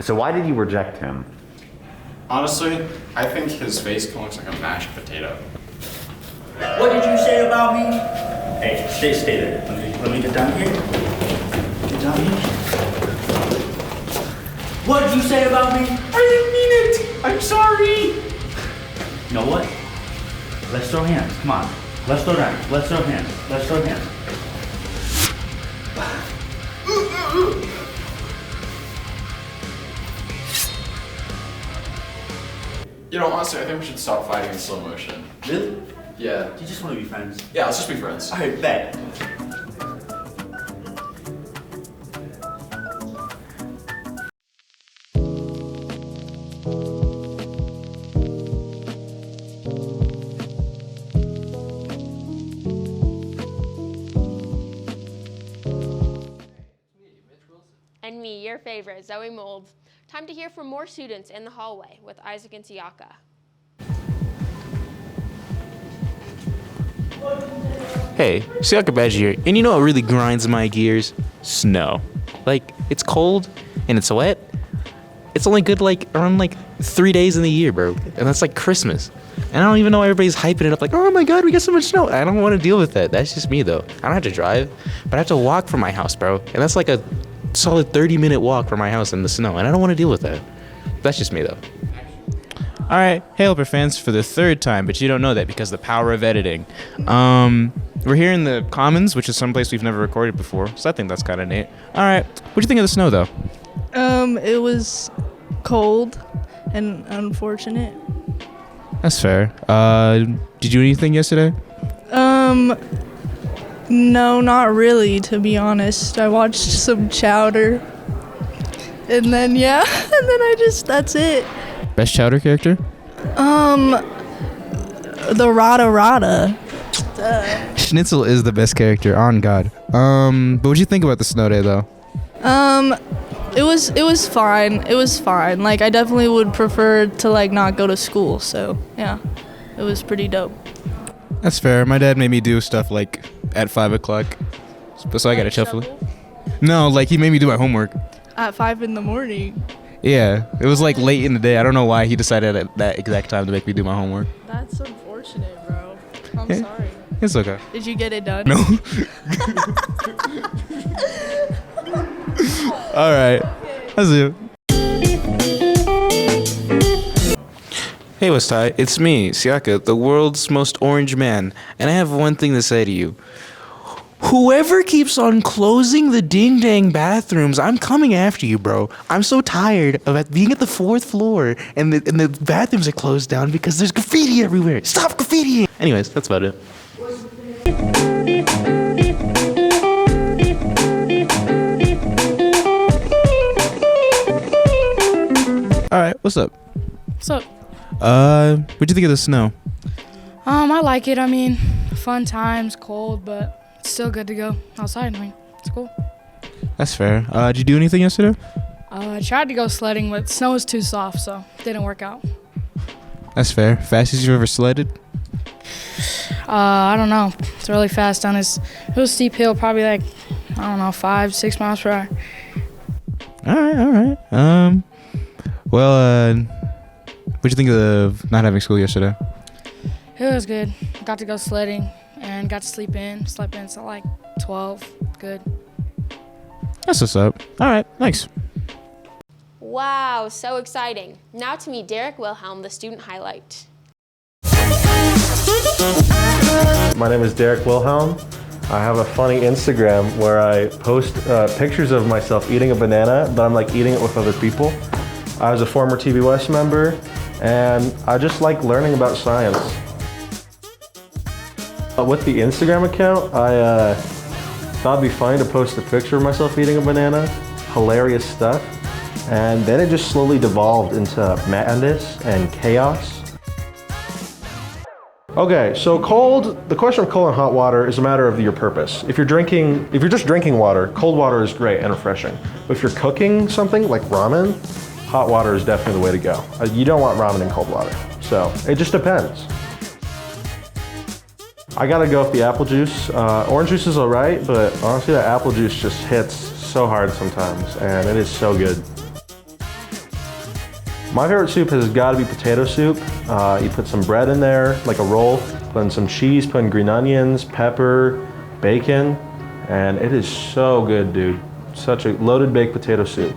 So why did you reject him? Honestly, I think his face looks like a mashed potato. What did you say about me? Hey, stay there. Let me get down here. Get down here. What did you say about me? I didn't mean it! I'm sorry! You know what? Let's throw hands. Come on. Let's throw hands. Let's throw hands. Let's throw hands. You know, honestly, I think we should stop fighting in slow motion. Really? Yeah. You just want to be friends? Yeah, let's just be friends. Alright, bet. And me, your favorite, Zoe Mold. Time to hear from more students in the hallway with Isaac and Siaka. Hey, Siaka Badge here, and you know what really grinds my gears? Snow. Like, it's cold and it's wet. It's only good like around like 3 days in the year, bro. And that's like Christmas. And I don't even know why everybody's hyping it up like, oh my god, we got so much snow. I don't want to deal with that. That's just me though. I don't have to drive, but I have to walk from my house, bro. And that's like a solid 30-minute walk from my house in the snow, and I don't want to deal with that. That's just me though. All right, hey Helper fans, for the third time, but you don't know that because the power of editing. We're here in the Commons, which is someplace we've never recorded before, so I think that's kind of neat. All right, what'd you think of the snow though? It was cold and unfortunate. That's fair. Did you do anything yesterday? No, not really, to be honest. I watched some Chowder. And then, yeah, and then that's it. Best Chowder character? The Rada Rada. Schnitzel is the best character, on God. But what'd you think about the snow day though? It was fine. It was fine. Like, I definitely would prefer to, like, not go to school, so, yeah. It was pretty dope. That's fair. My dad made me do stuff like at 5 o'clock, so I gotta shuffle it. No, like he made me do my homework. At 5 in the morning. Yeah, it was like late in the day. I don't know why he decided at that exact time to make me do my homework. That's unfortunate, bro. I'm Yeah. sorry. It's okay. Did you get it done? No. All right. That's it. Hey, what's Ty? It's me, Siaka, the world's most orange man, and I have one thing to say to you. Whoever keeps on closing the ding-dang bathrooms, I'm coming after you, bro. I'm so tired of being at the 4th floor and the bathrooms are closed down because there's graffiti everywhere. Stop graffitiing! Anyways, that's about it. All right, what's up? What's up? What'd you think of the snow? I like it. I mean, fun times, cold, but it's still good to go outside. I mean, it's cool. That's fair. Did you do anything yesterday? I tried to go sledding, but snow was too soft, so it didn't work out. That's fair. Fastest you've ever sledded? I don't know. It's really fast down this. It was a steep hill, probably like, I don't know, 5-6 miles per hour. All right. Well, what'd you think of not having school yesterday? It was good. Got to go sledding and got to sleep in. Slept in until like 12. Good. That's what's up. All right, thanks. Wow, so exciting. Now to meet Derek Wilhelm, the student highlight. My name is Derek Wilhelm. I have a funny Instagram where I post pictures of myself eating a banana, but I'm like eating it with other people. I was a former TV West member, and I just like learning about science. With the Instagram account, I thought it'd be funny to post a picture of myself eating a banana, hilarious stuff, and then it just slowly devolved into madness and chaos. Okay, so the question of cold and hot water is a matter of your purpose. If you're just drinking water, cold water is great and refreshing. But if you're cooking something like ramen, hot water is definitely the way to go. You don't want ramen in cold water, so it just depends. I gotta go with the apple juice. Orange juice is all right, but honestly, that apple juice just hits so hard sometimes, and it is so good. My favorite soup has got to be potato soup. You put some bread in there, like a roll, put in some cheese, put in green onions, pepper, bacon, and it is so good, dude. Such a loaded baked potato soup.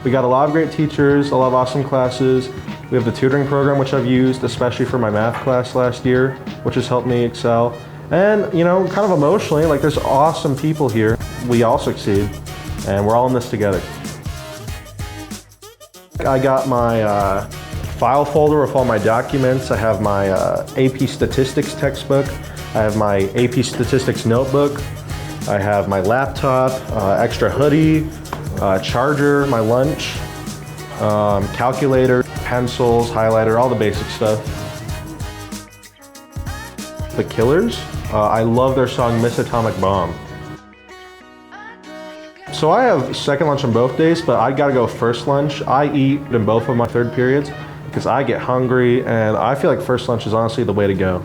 We got a lot of great teachers, a lot of awesome classes. We have the tutoring program, which I've used, especially for my math class last year, which has helped me excel. And, you know, kind of emotionally, like there's awesome people here. We all succeed, and we're all in this together. I got my file folder with all my documents. I have my AP Statistics textbook. I have my AP Statistics notebook. I have my laptop, extra hoodie, charger, my lunch, calculator, pencils, highlighter, all the basic stuff. The Killers, I love their song Miss Atomic Bomb. So I have second lunch on both days, but I gotta go first lunch. I eat in both of my third periods because I get hungry, and I feel like first lunch is honestly the way to go.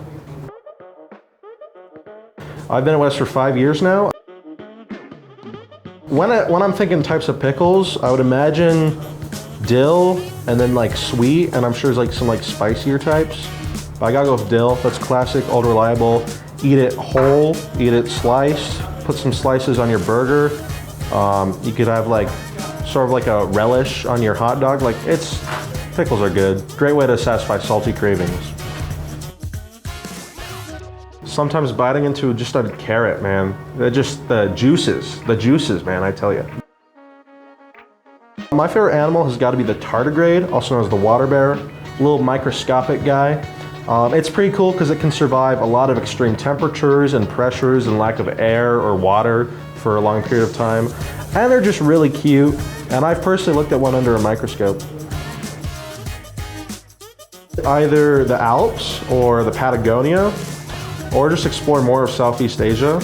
I've been at West for 5 years now. When I'm thinking types of pickles, I would imagine dill and then like sweet, and I'm sure there's like some like spicier types. But I gotta go with dill. That's classic, old, reliable. Eat it whole, eat it sliced, put some slices on your burger. You could have like sort of like a relish on your hot dog. Like pickles are good. Great way to satisfy salty cravings. Sometimes biting into just a carrot, man. They're just the juices, man, I tell you. My favorite animal has got to be the tardigrade, also known as the water bear. A little microscopic guy. It's pretty cool because it can survive a lot of extreme temperatures and pressures and lack of air or water for a long period of time. And they're just really cute. And I've personally looked at one under a microscope. Either the Alps or the Patagonia, or just explore more of Southeast Asia.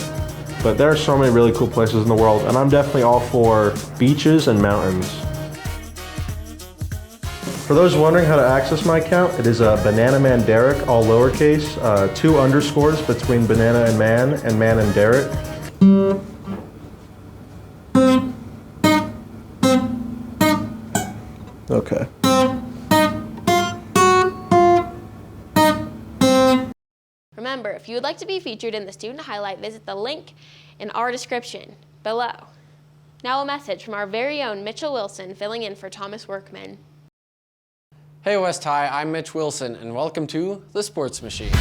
But there are so many really cool places in the world, and I'm definitely all for beaches and mountains. For those wondering how to access my account, it is Banana Man Derek, all lowercase, 2 underscores between banana and man and Derek. Okay. Remember, if you would like to be featured in the student highlight, visit the link in our description below. Now a message from our very own Mitchell Wilson, filling in for Thomas Workman. Hey West High, I'm Mitch Wilson, and welcome to The Sports Machine.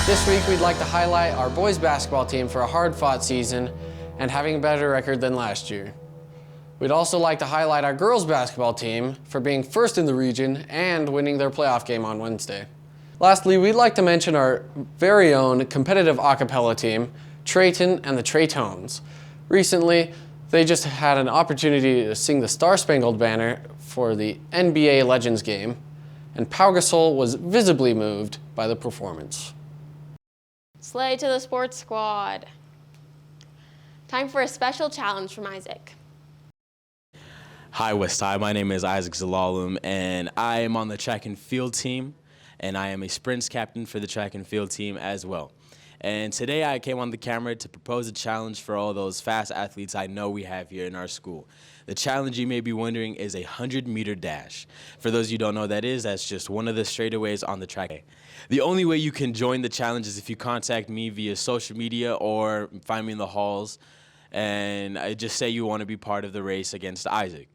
This week we'd like to highlight our boys basketball team for a hard-fought season and having a better record than last year. We'd also like to highlight our girls basketball team for being first in the region and winning their playoff game on Wednesday. Lastly, we'd like to mention our very own competitive a cappella team, Trayton and the Traytones. Recently, they just had an opportunity to sing the Star Spangled Banner for the NBA Legends game, and Pau Gasol was visibly moved by the performance. Slay to the sports squad. Time for a special challenge from Isaac. Hi, West High. My name is Isaac Zalalum, and I am on the track and field team, and I am a sprints captain for the track and field team as well. And today I came on the camera to propose a challenge for all those fast athletes I know we have here in our school. The challenge, you may be wondering, is a 100-meter dash. For those of you who don't know what that is, that's just one of the straightaways on the track. The only way you can join the challenge is if you contact me via social media or find me in the halls, and I just say you want to be part of the race against Isaac.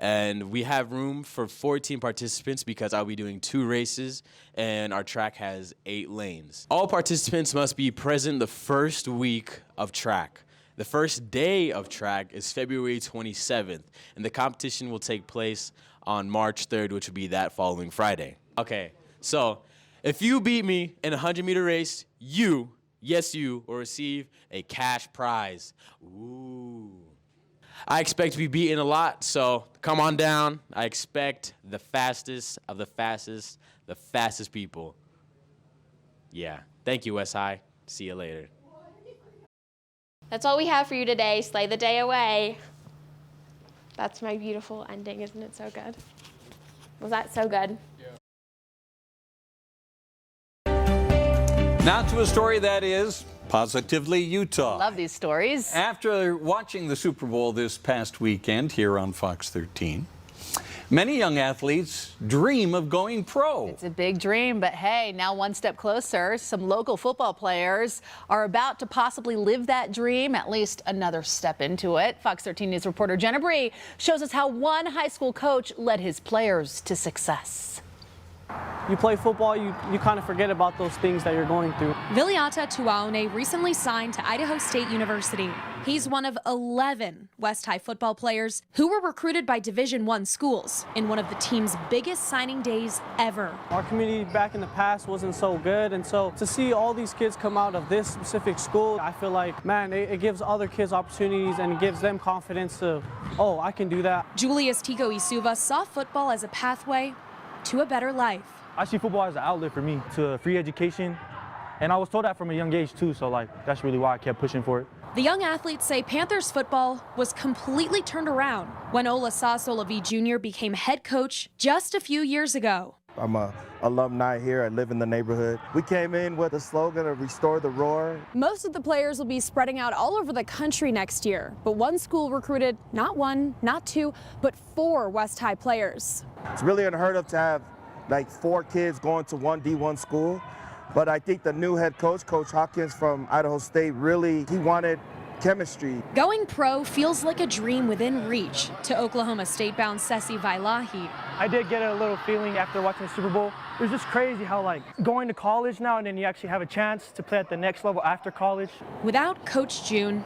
And we have room for 14 participants because I'll be doing 2 races, and our track has 8 lanes. All participants must be present the first week of track. The first day of track is February 27th, and the competition will take place on March 3rd, which will be that following Friday. Okay, so if you beat me in a 100-meter race, you will receive a cash prize. Ooh. I expect to be beaten a lot, so come on down. I expect the fastest of the fastest people. Yeah. Thank you, West High. See you later. That's all we have for you today. Slay the day away. That's my beautiful ending. Isn't it so good? Was that so good? Now to a story that is Positively Utah. Love these stories. After watching the Super Bowl this past weekend here on Fox 13, many young athletes dream of going pro. It's a big dream, but hey, now one step closer. Some local football players are about to possibly live that dream, at least another step into it. Fox 13 News reporter Jenna Bree shows us how one high school coach led his players to success. You play football, you kind of forget about those things that you're going through. Viliata Tuaone recently signed to Idaho State University. He's one of 11 West High football players who were recruited by Division I schools in one of the team's biggest signing days ever. Our community back in the past wasn't so good, and so to see all these kids come out of this specific school, I feel like, man, it gives other kids opportunities and it gives them confidence to, oh, I can do that. Julius Tico Isuva saw football as a pathway to a better life. I see football as an outlet for me to free education, and I was told that from a young age too, so that's really why I kept pushing for it. The young athletes say Panthers football was completely turned around when Olasaso Olavi Jr. became head coach just a few years ago. I'm an alumni here. I live in the neighborhood. We came in with the slogan of Restore the Roar. Most of the players will be spreading out all over the country next year, but one school recruited not one, not two, but 4 West High players. It's really unheard of to have like 4 kids going to one D1 school, but I think the new head coach, Coach Hawkins from Idaho State, he wanted chemistry. Going pro feels like a dream within reach to Oklahoma State-bound Sesi Vailahi. I did get a little feeling after watching the Super Bowl. It was just crazy how going to college now and then you actually have a chance to play at the next level after college. Without Coach June,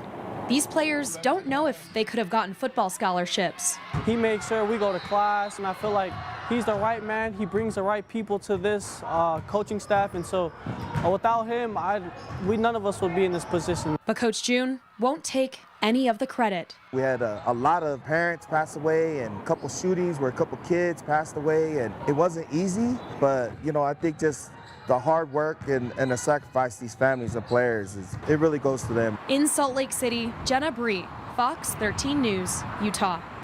these players don't know if they could have gotten football scholarships. He makes sure we go to class, and I feel like he's the right man. He brings the right people to this coaching staff, and so without him, none of us would be in this position. But Coach June won't take any of the credit. We had a lot of parents pass away and a couple shootings where a couple kids passed away, and it wasn't easy, but I think just the hard work and the sacrifice these families and players, it really goes to them. In Salt Lake City, Jenna Bree, Fox 13 News, Utah.